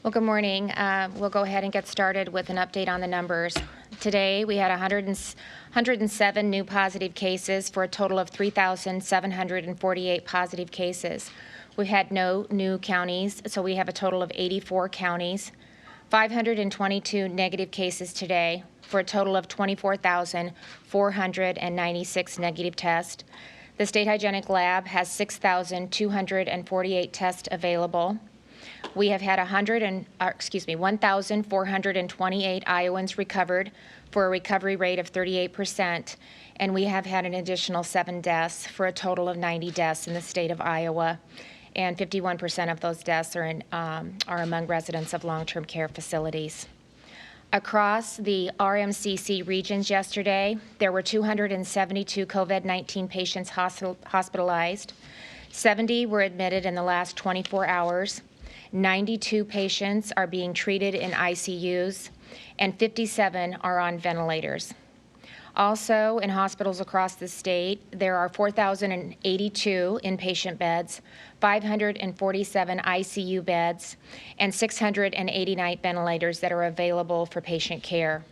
Well, good morning. We'll go ahead and get started with an update on the numbers. Today, we had 107 new positive cases for a total of 3,748 positive cases. We had no new counties, so we have a total of 84 counties. 522 negative cases today for a total of 24,496 negative tests. The State Hygienic Lab has 6,248 tests available. We have had 1,428 Iowans recovered for a recovery rate of 38%, and we have had an additional 7 deaths for a total of 90 deaths in the state of Iowa, and 51% of those deaths are among residents of long-term care facilities. Across the RMCC regions yesterday, there were 272 COVID-19 patients hospitalized. 70 were admitted in the last 24 hours. 92 patients are being treated in ICUs, and 57 are on ventilators. Also, in hospitals across the state, there are 4,082 inpatient beds, 547 ICU beds, and 689 ventilators that are available for patient care.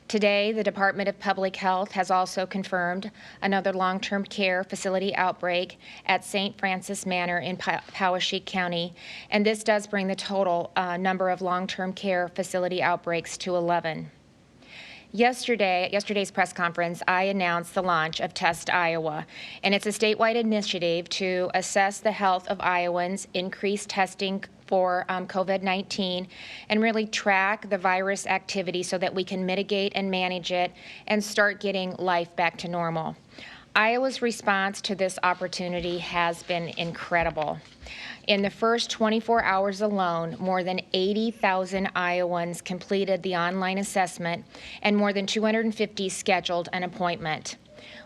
Today, the Department of Public Health has also confirmed another long-term care facility outbreak at St. Francis Manor in Poweshiek County, and this does bring the total number of long-term care facility outbreaks to 11. Yesterday's press conference, I announced the launch of Test Iowa, and it's a statewide initiative to assess the health of Iowans, increase testing for COVID-19, and really track the virus activity so that we can mitigate and manage it and start getting life back to normal. Iowa's response to this opportunity has been incredible. In the first 24 hours alone, more than 80,000 Iowans completed the online assessment, and more than 250 scheduled an appointment.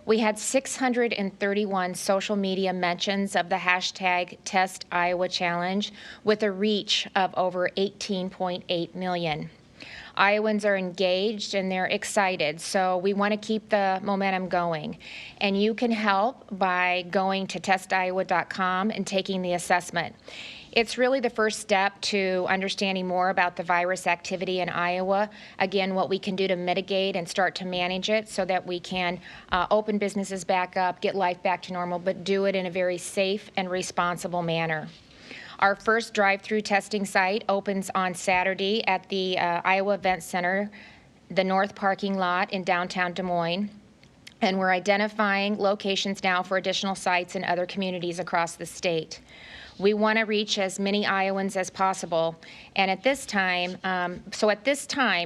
We had 631 social media mentions of the hashtag Test Iowa Challenge with a reach of over 18.8 million. Iowans are engaged and they're excited, so we want to keep the momentum going. And you can help by going to testiowa.com and taking the assessment. It's really the first step to understanding more about the virus activity in Iowa, again, what we can do to mitigate and start to manage it so that we can open businesses back up, get life back to normal, but do it in a very safe and responsible manner. Our first drive-through testing site opens on Saturday at the Iowa Event Center, the north parking lot in downtown Des Moines. And we're identifying locations now for additional sites in other communities across the state. We want to reach as many Iowans as possible, and at this time,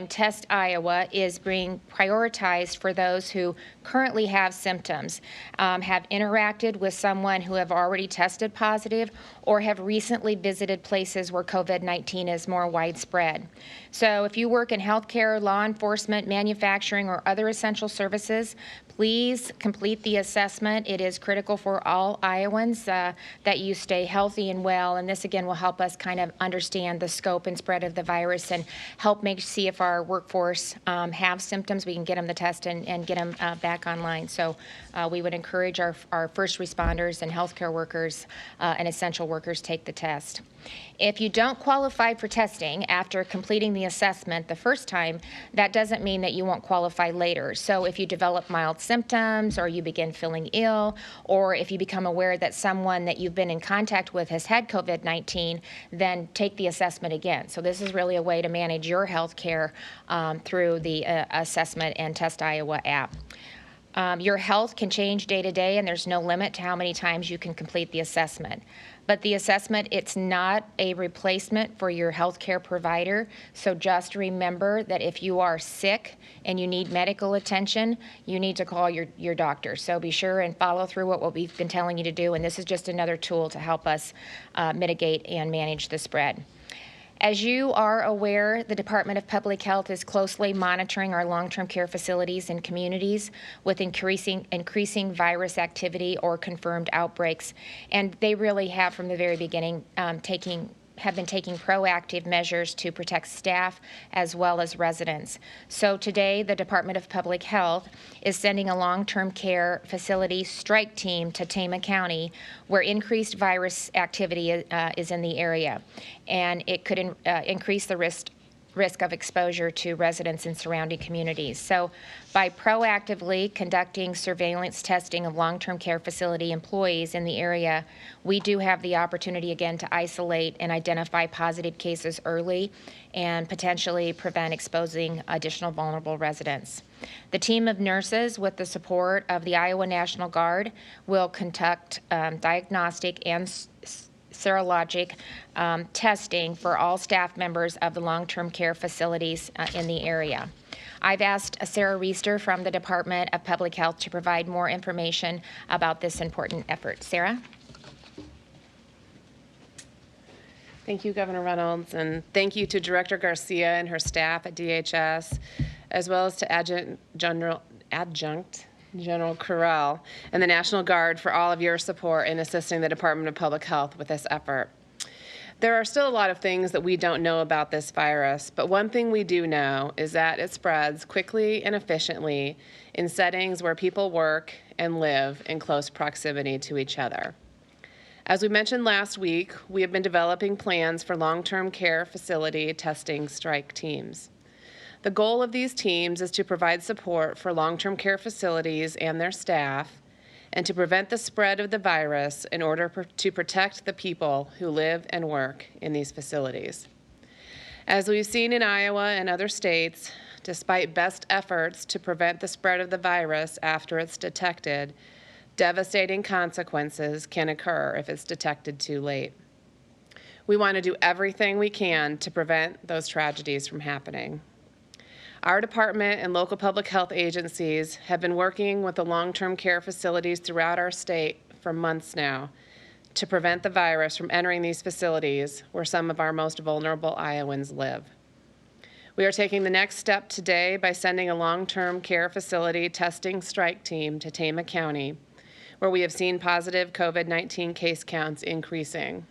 Test Iowa is being prioritized for those who currently have symptoms, have interacted with someone who have already tested positive, or have recently visited places where COVID-19 is more widespread. So if you work in healthcare, law enforcement, manufacturing, or other essential services, please complete the assessment. It is critical for all Iowans that you stay healthy and well, and this again will help us kind of understand the scope and spread of the virus and help see if our workforce have symptoms. We can get them the test and get them back online. So we would encourage our first responders and healthcare workers and essential workers take the test. If you don't qualify for testing after completing the assessment the first time, that doesn't mean that you won't qualify later. So if you develop mild symptoms, or you begin feeling ill, or if you become aware that someone that you've been in contact with has had COVID-19, then take the assessment again. So this is really a way to manage your health care through the Assessment and Test Iowa app. Your health can change day to day, and there's no limit to how many times you can complete the assessment. But the assessment, it's not a replacement for your health care provider, so just remember that if you are sick and you need medical attention, you need to call your doctor. So be sure and follow through what we've been telling you to do, and this is just another tool to help us mitigate and manage the spread. As you are aware, the Department of Public Health is closely monitoring our long-term care facilities and communities with increasing virus activity or confirmed outbreaks. And they really have, from the very beginning, taking have been taking proactive measures to protect staff as well as residents. So today, the Department of Public Health is sending a long-term care facility strike team to Tama County, where increased virus activity is in the area, and it could increase the risk of exposure to residents in surrounding communities. So by proactively conducting surveillance testing of long-term care facility employees in the area, we do have the opportunity again to isolate and identify positive cases early and potentially prevent exposing additional vulnerable residents. The team of nurses, with the support of the Iowa National Guard, will conduct diagnostic and serologic testing for all staff members of the long-term care facilities in the area. I've asked Sarah Reister from the Department of Public Health to provide more information about this important effort. Sarah? Thank you, Governor Reynolds, and thank you to Director Garcia and her staff at DHS, as well as to Adjunct General Correll and the National Guard for all of your support in assisting the Department of Public Health with this effort. There are still a lot of things that we don't know about this virus, but one thing we do know is that it spreads quickly and efficiently in settings where people work and live in close proximity to each other. As we mentioned last week, we have been developing plans for long-term care facility testing strike teams. The goal of these teams is to provide support for long-term care facilities and their staff, and to prevent the spread of the virus in order to protect the people who live and work in these facilities. As we've seen in Iowa and other states, despite best efforts to prevent the spread of the virus after it's detected, devastating consequences can occur if it's detected too late. We want to do everything we can to prevent those tragedies from happening. Our department and local public health agencies have been working with the long-term care facilities throughout our state for months now to prevent the virus from entering these facilities where some of our most vulnerable Iowans live. We are taking the next step today by sending a long-term care facility testing strike team to Tama County, where we have seen positive COVID-19 case counts increasing.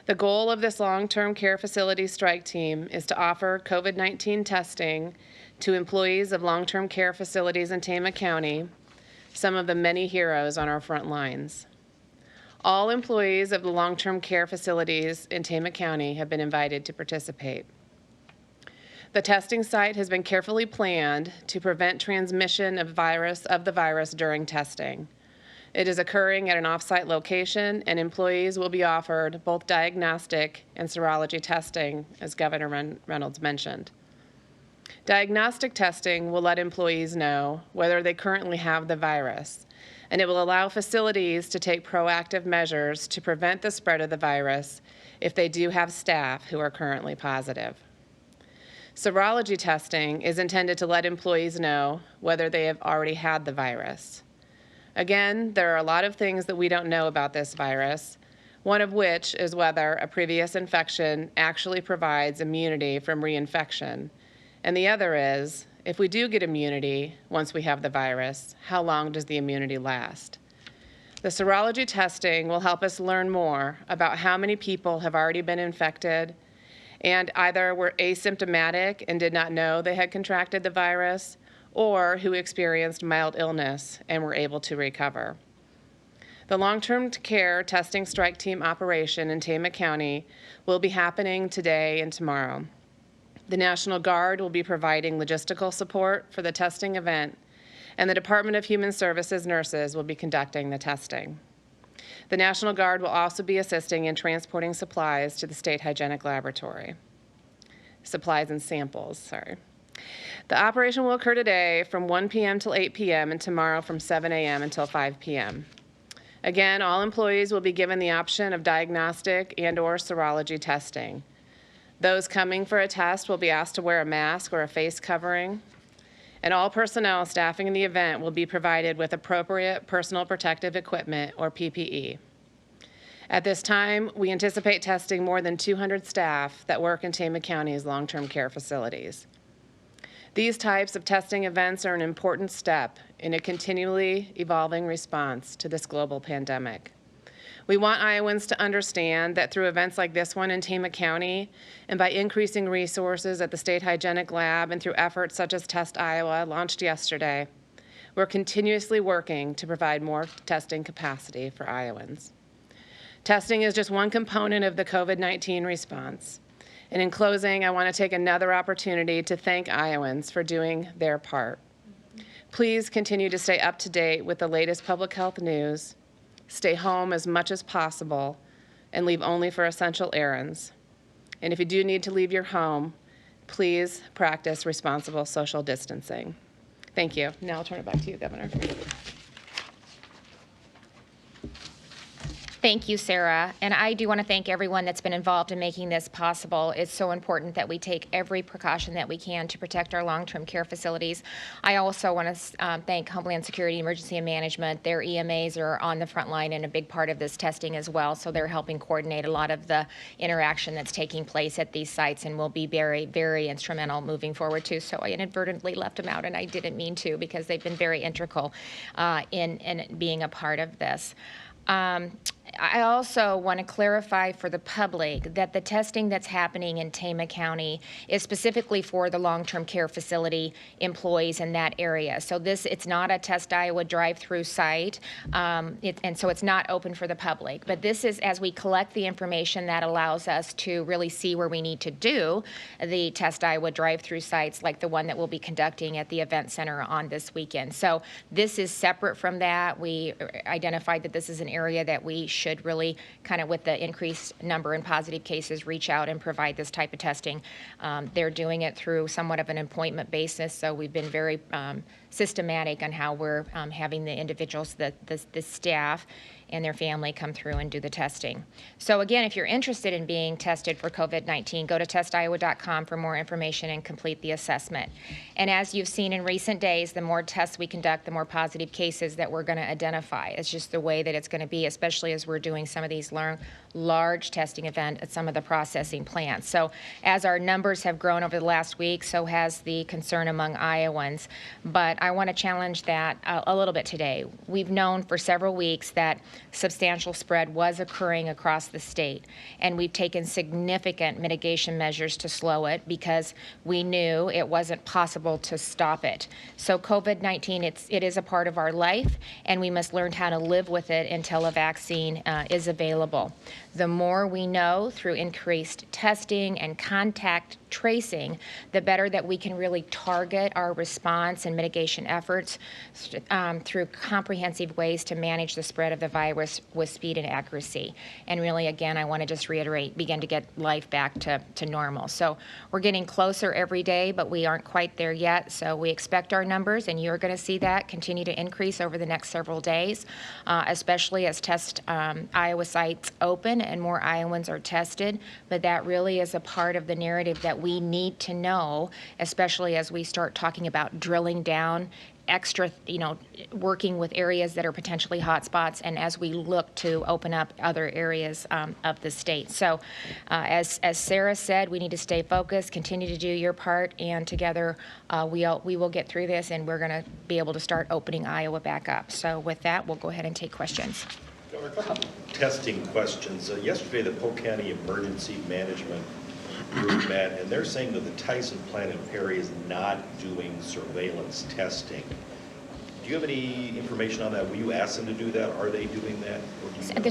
The goal of this long-term care facility strike team is to offer COVID-19 testing to employees of long-term care facilities in Tama County, some of the many heroes on our front lines. All employees of the long-term care facilities in Tama County have been invited to participate. The testing site has been carefully planned to prevent transmission of the virus during testing. It is occurring at an off-site location, and employees will be offered both diagnostic and serology testing, as Governor Reynolds mentioned. Diagnostic testing will let employees know whether they currently have the virus, and it will allow facilities to take proactive measures to prevent the spread of the virus if they do have staff who are currently positive. Serology testing is intended to let employees know whether they have already had the virus. Again, there are a lot of things that we don't know about this virus, one of which is whether a previous infection actually provides immunity from reinfection. And the other is, if we do get immunity once we have the virus, how long does the immunity last? The serology testing will help us learn more about how many people have already been infected and either were asymptomatic and did not know they had contracted the virus, or who experienced mild illness and were able to recover. The long-term care testing strike team operation in Tama County will be happening today and tomorrow. The National Guard will be providing logistical support for the testing event, and the Department of Human Services nurses will be conducting the testing. The National Guard will also be assisting in transporting supplies to the State Hygienic Laboratory. Supplies and samples, sorry. The operation will occur today from 1 p.m. till 8 p.m. and tomorrow from 7 a.m. until 5 p.m. Again, all employees will be given the option of diagnostic and/or serology testing. Those coming for a test will be asked to wear a mask or a face covering, and all personnel staffing the event will be provided with appropriate personal protective equipment, or PPE. At this time, we anticipate testing more than 200 staff that work in Tama County's long-term care facilities. These types of testing events are an important step in a continually evolving response to this global pandemic. We want Iowans to understand that through events like this one in Tama County, and by increasing resources at the State Hygienic Lab and through efforts such as Test Iowa, launched yesterday, we're continuously working to provide more testing capacity for Iowans. Testing is just one component of the COVID-19 response. And in closing, I want to take another opportunity to thank Iowans for doing their part. Please continue to stay up to date with the latest public health news, stay home as much as possible, and leave only for essential errands. And if you do need to leave your home, please practice responsible social distancing. Thank you. Now I'll turn it back to you, Governor. Thank you, Sarah. And I do want to thank everyone that's been involved in making this possible. It's so important that we take every precaution that we can to protect our long-term care facilities. I also want to thank Homeland Security, Emergency and Management. Their EMAs are on the front line and a big part of this testing as well. So they're helping coordinate a lot of the interaction that's taking place at these sites and will be very, very instrumental moving forward too. So I inadvertently left them out, and I didn't mean to, because they've been very integral in being a part of this. I also want to clarify for the public that the testing that's happening in Tama County is specifically for the long-term care facility employees in that area. So it's not a Test Iowa drive-through site, and so it's not open for the public. But this is, as we collect the information, that allows us to really see where we need to do the Test Iowa drive-through sites, like the one that we'll be conducting at the event center on this weekend. So this is separate from that. We identified that this is an area that we should really, kind of with the increased number in positive cases, reach out and provide this type of testing. They're doing it through somewhat of an appointment basis, so we've been very systematic on how we're having the individuals, the staff and their family come through and do the testing. So again, if you're interested in being tested for COVID-19, go to testiowa.com for more information and complete the assessment. And as you've seen in recent days, the more tests we conduct, the more positive cases that we're going to identify. It's just the way that it's going to be, especially as we're doing some of these large testing events at some of the processing plants. So as our numbers have grown over the last week, so has the concern among Iowans. But I want to challenge that a little bit today. We've known for several weeks that substantial spread was occurring across the state, and we've taken significant mitigation measures to slow it because we knew it wasn't possible to stop it. So COVID-19, it is a part of our life, and we must learn how to live with it until a vaccine is available. The more we know through increased testing and contact tracing, the better that we can really target our response and mitigation efforts through comprehensive ways to manage the spread of the virus with speed and accuracy. And really, again, I want to just reiterate, begin to get life back to normal. So we're getting closer every day, but we aren't quite there yet. So we expect our numbers, and you're going to see that continue to increase over the next several days, especially as Test Iowa sites open and more Iowans are tested. But that really is a part of the narrative that we need to know, especially as we start talking about drilling down extra, working with areas that are potentially hotspots, and as we look to open up other areas of the state. So as Sarah said, we need to stay focused, continue to do your part, and together we will get through this, and we're going to be able to start opening Iowa back up. So with that, we'll go ahead and take questions. Governor, a couple testing questions. Yesterday, the Polk County Emergency Management Group met, and they're saying that the Tyson plant in Perry is not doing surveillance testing. Do you have any information on that? Will you ask them to do that? Are they doing that?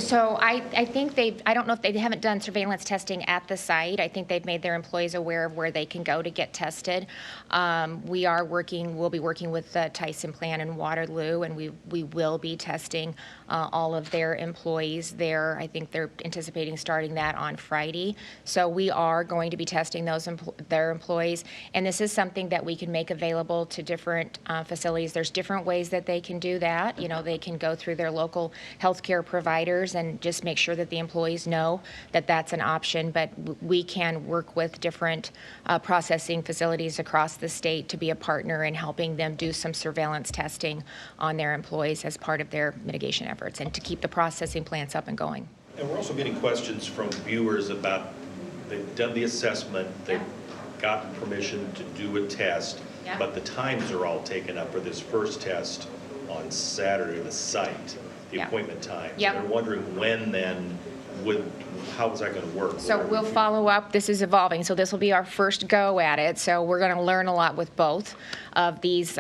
So I think I don't know if they haven't done surveillance testing at the site. I think they've made their employees aware of where they can go to get tested. We'll be working with the Tyson plant in Waterloo, and we will be testing all of their employees there. I think they're anticipating starting that on Friday. So we are going to be testing their employees, and this is something that we can make available to different facilities. There's different ways that they can do that. They can go through their local healthcare providers and just make sure that the employees know that that's an option. But we can work with different processing facilities across the state to be a partner in helping them do some surveillance testing on their employees as part of their mitigation efforts and to keep the processing plants up and going. And we're also getting questions from viewers about, they've done the assessment, they've gotten permission to do a test, but the times are all taken up for this first test on Saturday, the site. the Yeah. appointment times. Yep. And they're wondering when then how is that going to work? So we'll follow up. This is evolving, so this will be our first go at it. So we're going to learn a lot with both of these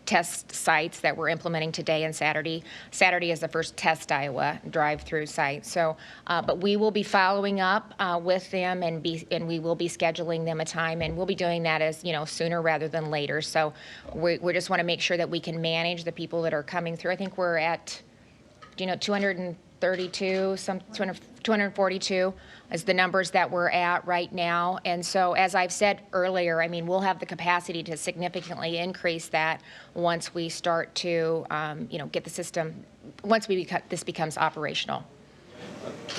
test sites that we're implementing today and Saturday. Saturday is the first Test Iowa drive-through site. So, but we will be following up with them, and we will be scheduling them a time, and we'll be doing that as sooner rather than later. So we just want to make sure that we can manage the people that are coming through. I think we're at 232, 242 is the numbers that we're at right now. And so, as I've said earlier, I mean, we'll have the capacity to significantly increase that once we start to, get the system, once this becomes operational.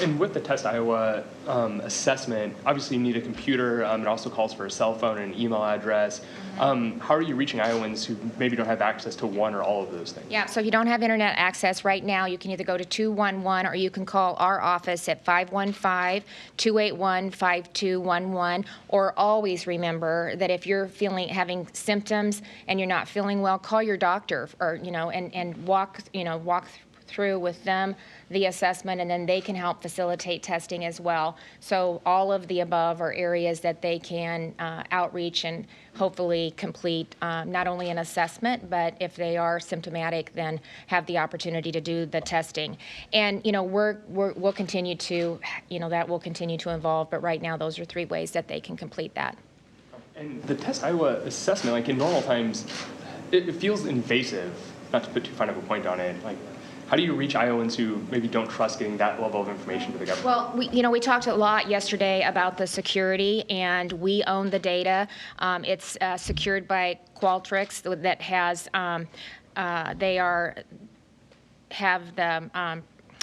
And with the Test Iowa assessment, obviously you need a computer. It also calls for a cell phone and an email address. How are you reaching Iowans who maybe don't have access to one or all of those things? Yeah, so if you don't have internet access right now, you can either go to 211 or you can call our office at 515-281-5211. Or always remember that if you're having symptoms and you're not feeling well, call your doctor or and walk through with them the assessment, and then they can help facilitate testing as well. So all of the above are areas that they can outreach and hopefully complete not only an assessment, but if they are symptomatic, then have the opportunity to do the testing. And we'll continue to, that will continue to evolve. But right now, those are 3 ways that they can complete that. And the Test Iowa assessment, like in normal times, it feels invasive. Not to put too fine of a point on it, like. How do you reach Iowans who maybe don't trust getting that level of information to the government? Well, we talked a lot yesterday about the security, and we own the data. It's secured by Qualtrics that has, have the,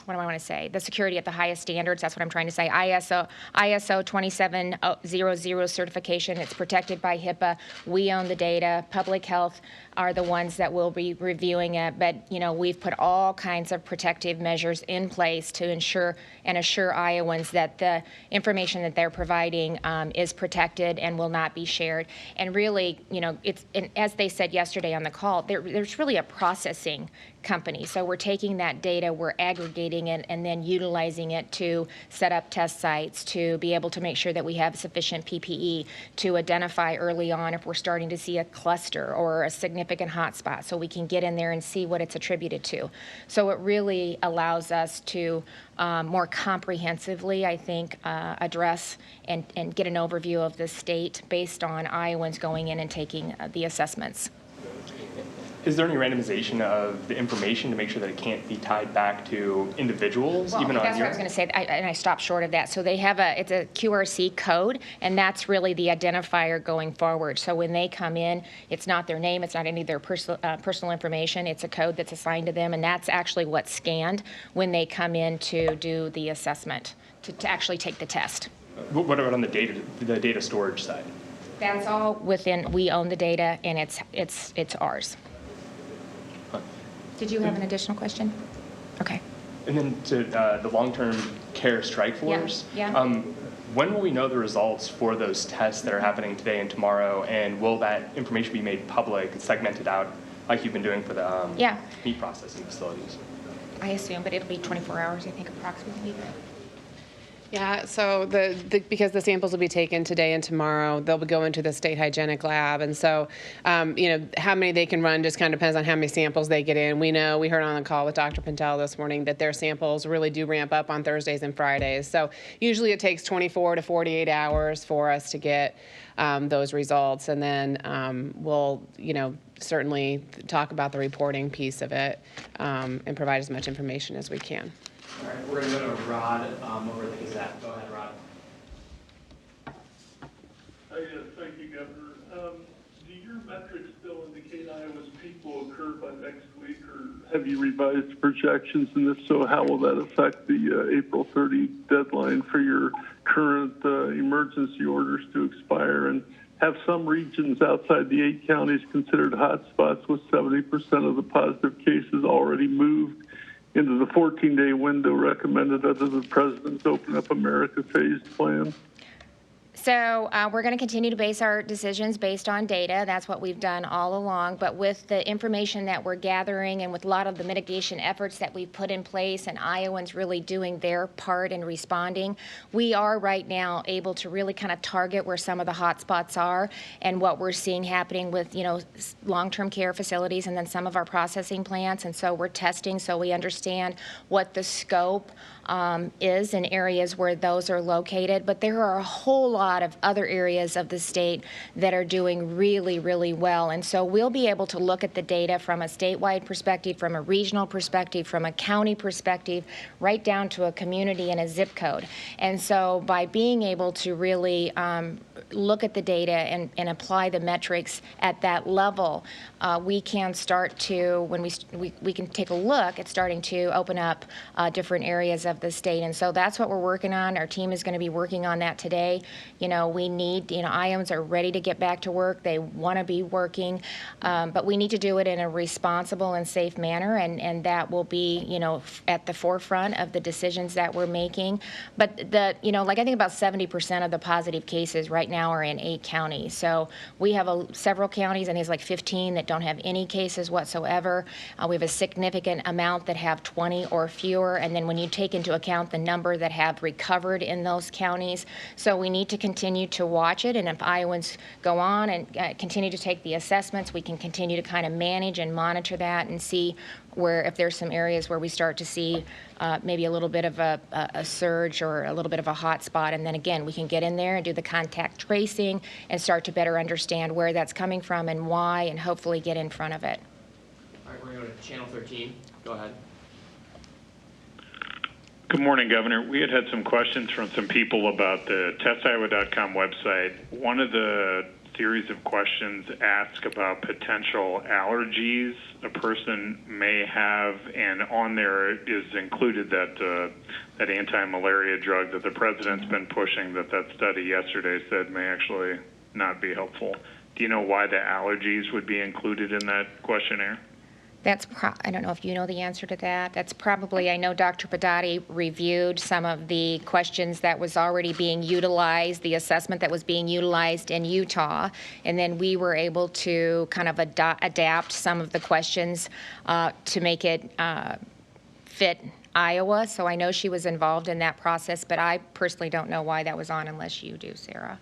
what do I want to say? The security at the highest standards. That's what I'm trying to say. ISO 27000 certification. It's protected by HIPAA. We own the data. Public Health are the ones that will be reviewing it. But we've put all kinds of protective measures in place to ensure Iowans that the information that they're providing is protected and will not be shared. And really, as they said yesterday on the call, there's really a processing company. So we're taking that data, we're aggregating it, and then utilizing it to set up test sites, to be able to make sure that we have sufficient PPE, to identify early on if we're starting to see a cluster or a significant hotspot, so we can get in there and see what it's attributed to. So it really allows us to more comprehensively, I think, address and get an overview of the state based on Iowans going in and taking the assessments. Is there any randomization of the information to make sure that it can't be tied back to individuals, Well, even on that's what I was going to say, and I stopped short of that. So they have it's a QRC code, and that's really the identifier going forward. So when they come in, it's not their name, it's not any of their personal information. It's a code that's assigned to them, and that's actually what's scanned when they come in to do the assessment, to actually take the test. What about on the data storage side? That's all within. We own the data, and it's ours. Did you have an additional question? Okay. And then to the long-term care strike force. Yeah. When will we know the results for those tests that are happening today and tomorrow? And will that information be made public and segmented out like you've been doing for the meat processing facilities? I assume, but it'll be 24 hours, I think, approximately. Yeah, so because the samples will be taken today and tomorrow, they'll go into the state hygienic lab. And so, how many they can run just kind of depends on how many samples they get in. We heard on the call with Dr. Pintel this morning that their samples really do ramp up on Thursdays and Fridays. So usually it takes 24 to 48 hours for us to get those results. And then we'll, certainly talk about the reporting piece of it and provide as much information as we can. All right, we're going to go to Rod over at the Gazette. Go ahead, Rod. Yes, thank you, Governor. Do your metrics still indicate Iowa's peak will occur by next week, or have you revised projections? And if so, how will that affect the April 30 deadline for your current emergency orders to expire? And have some regions outside the 8 counties considered hotspots with 70% of the positive cases already moved into the 14-day window recommended under the President's Open Up America phased plan? So we're going to continue to base our decisions based on data. That's what we've done all along. But with the information that we're gathering and with a lot of the mitigation efforts that we've put in place and Iowans really doing their part in responding, we are right now able to really kind of target where some of the hot spots are and what we're seeing happening with, long-term care facilities and then some of our processing plants. And so we're testing so we understand what the scope is in areas where those are located. But there are a whole lot of other areas of the state that are doing really, really well. And so we'll be able to look at the data from a statewide perspective, from a regional perspective, from a county perspective, right down to a community and a zip code. And so by being able to really look at the data and apply the metrics at that level, we can start to, when we can take a look at starting to open up different areas of the state. And so that's what we're working on. Our team is going to be working on that today. We need, Iowans are ready to get back to work. They want to be working, but we need to do it in a responsible and safe manner, and that will be, at the forefront of the decisions that we're making. But I think about 70% of the positive cases right now are in 8 counties. So we have several counties, and there's like 15 that don't have any cases whatsoever. We have a significant amount that have 20 or fewer, and then when you take into account the number that have recovered in those counties. So we need to continue to watch it, and if Iowans go on and continue to take the assessments, we can continue to kind of manage and monitor that and see if there's some areas where we start to see maybe a little bit of a surge or a little bit of a hot spot. And then again, we can get in there and do the contact tracing and start to better understand where that's coming from and why, and hopefully get in front of it. All right, we're going to go to Channel 13. Go ahead. Good morning, Governor. We had some questions from some people about the testiowa.com website. One of the series of questions ask about potential allergies a person may have, and on there is included that anti-malaria drug that the president's been pushing, that study yesterday said may actually not be helpful. Do you know why the allergies would be included in that questionnaire? I don't know if you know the answer to that. That's probably, I know Dr. Padati reviewed some of the questions that was already being utilized, the assessment that was being utilized in Utah, and then we were able to kind of adapt some of the questions to make it fit Iowa. So I know she was involved in that process, but I personally don't know why that was on unless you do, Sarah.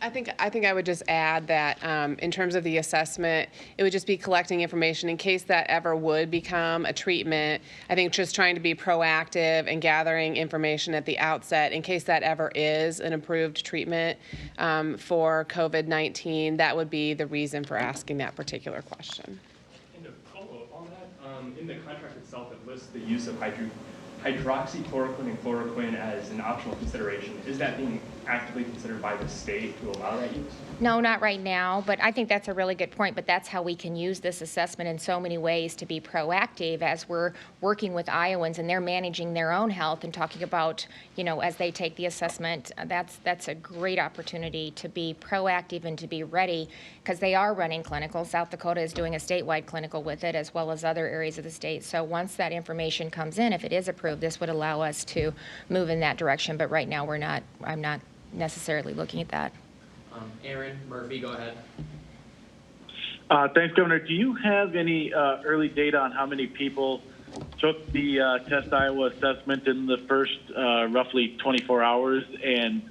I think I would just add that in terms of the assessment, it would just be collecting information in case that ever would become a treatment. I think just trying to be proactive and gathering information at the outset in case that ever is an approved treatment for COVID-19. That would be the reason for asking that particular question. And to follow up on that, in the contract itself, it lists the use of hydroxychloroquine and chloroquine as an optional consideration. Is that being actively considered by the state to allow that use? No, not right now, but I think that's a really good point. But that's how we can use this assessment in so many ways to be proactive as we're working with Iowans and they're managing their own health and talking about, as they take the assessment, that's a great opportunity to be proactive and to be ready because they are running clinical. South Dakota is doing a statewide clinical with it as well as other areas of the state. So once that information comes in, if it is approved, this would allow us to move in that direction. But right now I'm not necessarily looking at that. Aaron Murphy, go ahead. Thanks, Governor. Do you have any early data on how many people took the Test Iowa assessment in the first roughly 24 hours, and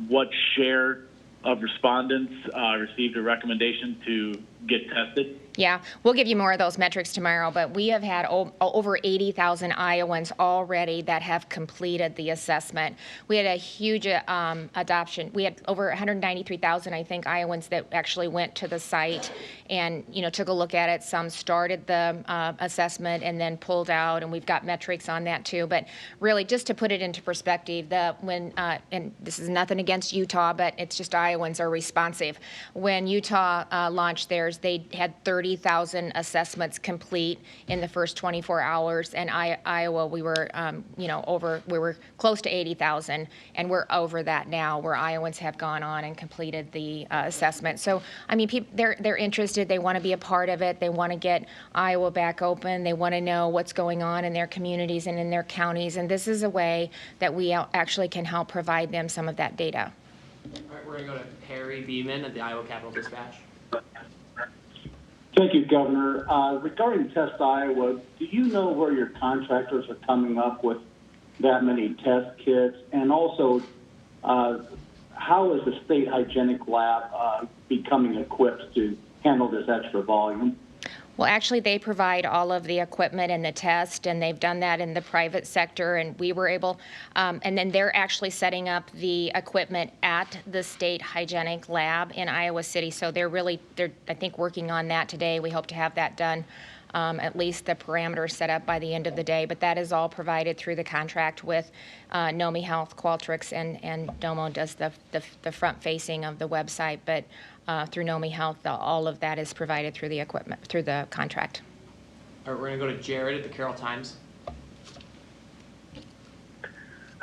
what share of respondents received a recommendation to get tested? Yeah, we'll give you more of those metrics tomorrow, but we have had over 80,000 Iowans already that have completed the assessment. We had a huge adoption. We had over 193,000, I think, Iowans that actually went to the site and, took a look at it. Some started the assessment and then pulled out, and we've got metrics on that too. But really, just to put it into perspective, and this is nothing against Utah, but it's just Iowans are responsive. When Utah launched theirs, they had 30 30,000 assessments complete in the first 24 hours. And Iowa, we were, we were close to 80,000, and we're over that now, where Iowans have gone on and completed the assessment. So, I mean, they're interested. They want to be a part of it. They want to get Iowa back open. They want to know what's going on in their communities and in their counties. And this is a way that we actually can help provide them some of that data. All right, we're going to go to Harry Beeman at the Iowa Capitol Dispatch. Thank you, Governor. Regarding Test Iowa, do you know where your contractors are coming up with that many test kits? And also, how is the state hygienic lab becoming equipped to handle this extra volume? Well, actually, they provide all of the equipment and the test, and they've done that in the private sector, and we were able, and then they're actually setting up the equipment at the state hygienic lab in Iowa City. So they're, I think, working on that today. We hope to have that done, at least the parameters set up by the end of the day. But that is all provided through the contract with Nomi Health, Qualtrics, and Domo does the front facing of the website. But through Nomi Health, all of that is provided through the equipment, through the contract. All right, we're going to go to Jared at the Carroll Times.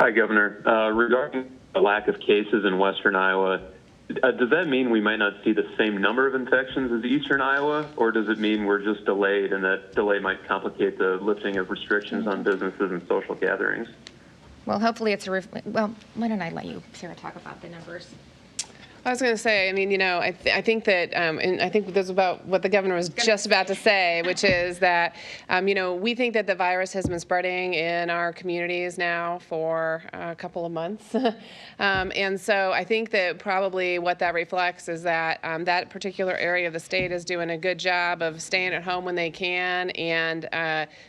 Hi, Governor. Regarding the lack of cases in western Iowa, does that mean we might not see the same number of infections as eastern Iowa, or does it mean we're just delayed and that delay might complicate the lifting of restrictions on businesses and social gatherings? Well, hopefully it's well, why don't I let you, Sarah, talk about the numbers? I was going to say, I mean, I think that, and I think that's about what the governor was just about to say, which is that, we think that the virus has been spreading in our communities now for a couple of months. And so I think that probably what that reflects is that that particular area of the state is doing a good job of staying at home when they can and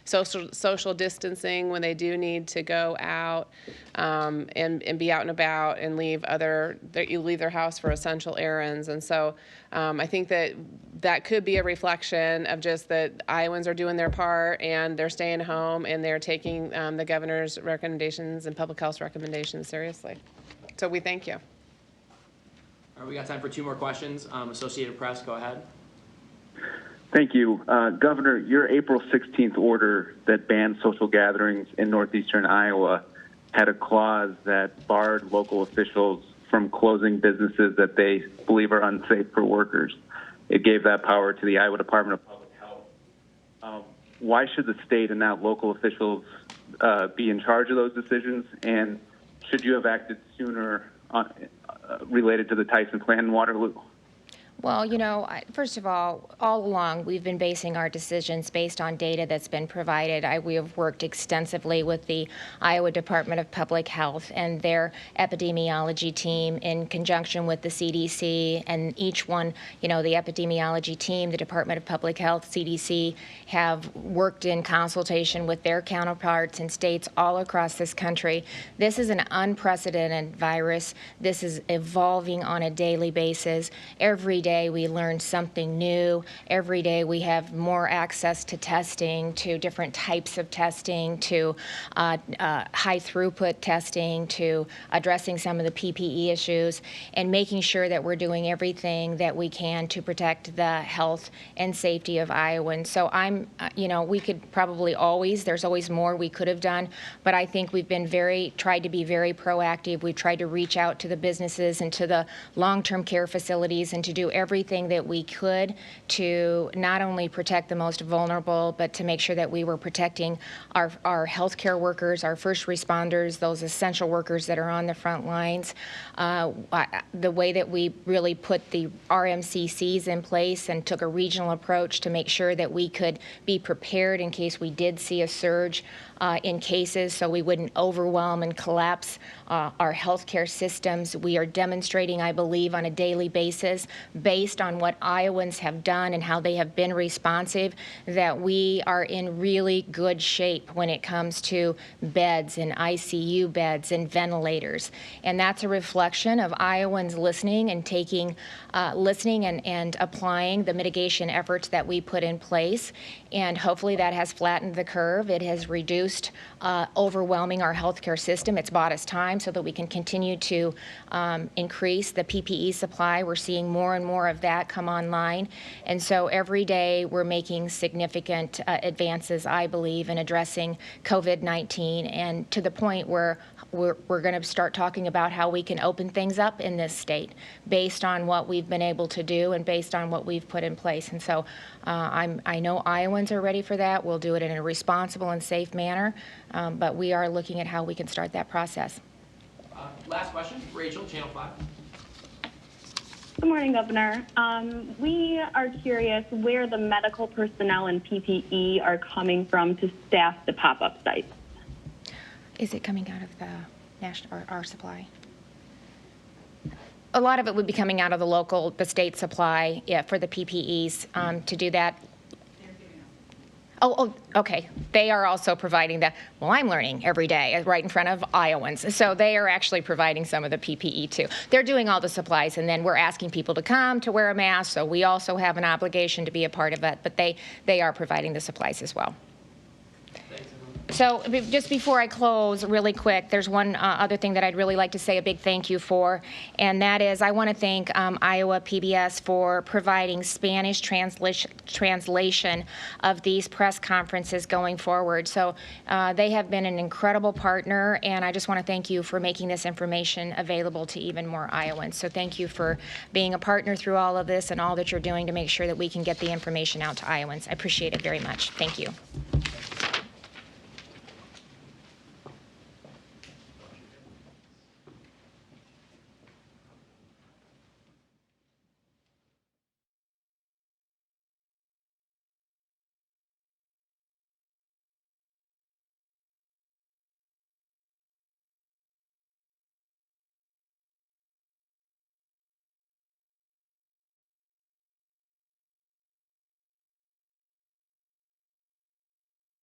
social distancing when they do need to go out and be out and about and leave their house for essential errands. And so I think that could be a reflection of just that Iowans are doing their part and they're staying home and they're taking the governor's recommendations and public health recommendations seriously. So we thank you. All right, we got time for two more questions. Associated Press, go ahead. Thank you. Governor, your April 16th order that banned social gatherings in northeastern Iowa had a clause that barred local officials from closing businesses that they believe are unsafe for workers. It gave that power to the Iowa Department of Public Health. Why should the state and not local officials be in charge of those decisions? And should you have acted sooner related to the Tyson plant in Waterloo? Well, first of all along, we've been basing our decisions based on data that's been provided. We have worked extensively with the Iowa Department of Public Health and their epidemiology team in conjunction with the CDC, and each one, the epidemiology team, the Department of Public Health, CDC, have worked in consultation with their counterparts in states all across this country. This is an unprecedented virus. This is evolving on a daily basis. Every day we learn something new. Every day we have more access to testing, to different types of testing, to high throughput testing, to addressing some of the PPE issues, and making sure that we're doing everything that we can to protect the health and safety of Iowans. So we could probably there's always more we could have done, but I think we've been tried to be very proactive. We've tried to reach out to the businesses and to the long-term care facilities and to do everything that we could to not only protect the most vulnerable, but to make sure that we were protecting our healthcare workers, our first responders, those essential workers that are on the front lines. The way that we really put the RMCCs in place and took a regional approach to make sure that we could be prepared in case we did see a surge in cases, so we wouldn't overwhelm and collapse our healthcare systems. We are demonstrating, I believe, on a daily basis, based on what Iowans have done and how they have been responsive, that we are in really good shape when it comes to beds and ICU beds and ventilators. And that's a reflection of Iowans listening and listening and applying the mitigation efforts that we put in place. And hopefully that has flattened the curve. It has reduced overwhelming our healthcare system. It's bought us time so that we can continue to increase the PPE supply. We're seeing more and more more of that come online. And so every day we're making significant advances, I believe, in addressing COVID-19, and to the point where we're going to start talking about how we can open things up in this state based on what we've been able to do and based on what we've put in place. And so I know Iowans are ready for that. We'll do it in a responsible and safe manner, but we are looking at how we can start that process. Last question, Rachel, Channel 5. Good morning, Governor. We are curious where the medical personnel and PPE are coming from to staff the pop-up sites. Is it coming out of the national or our supply? A lot of it would be coming out of the state supply, yeah, for the PPEs to do that. Oh, okay. They are also providing that. Well, I'm learning every day right in front of Iowans. So they are actually providing some of the PPE too. They're doing all the supplies, and then we're asking people to come to wear a mask. So we also have an obligation to be a part of it, but they are providing the supplies as well. So just before I close, really quick, there's one other thing that I'd really like to say a big thank you for, and that is I want to thank Iowa PBS for providing Spanish translation of these press conferences going forward. So they have been an incredible partner, and I just want to thank you for making this information available to even more Iowans. So thank you for being a partner through all of this and all that you're doing to make sure that we can get the information out to Iowans. I appreciate it very much. Thank you.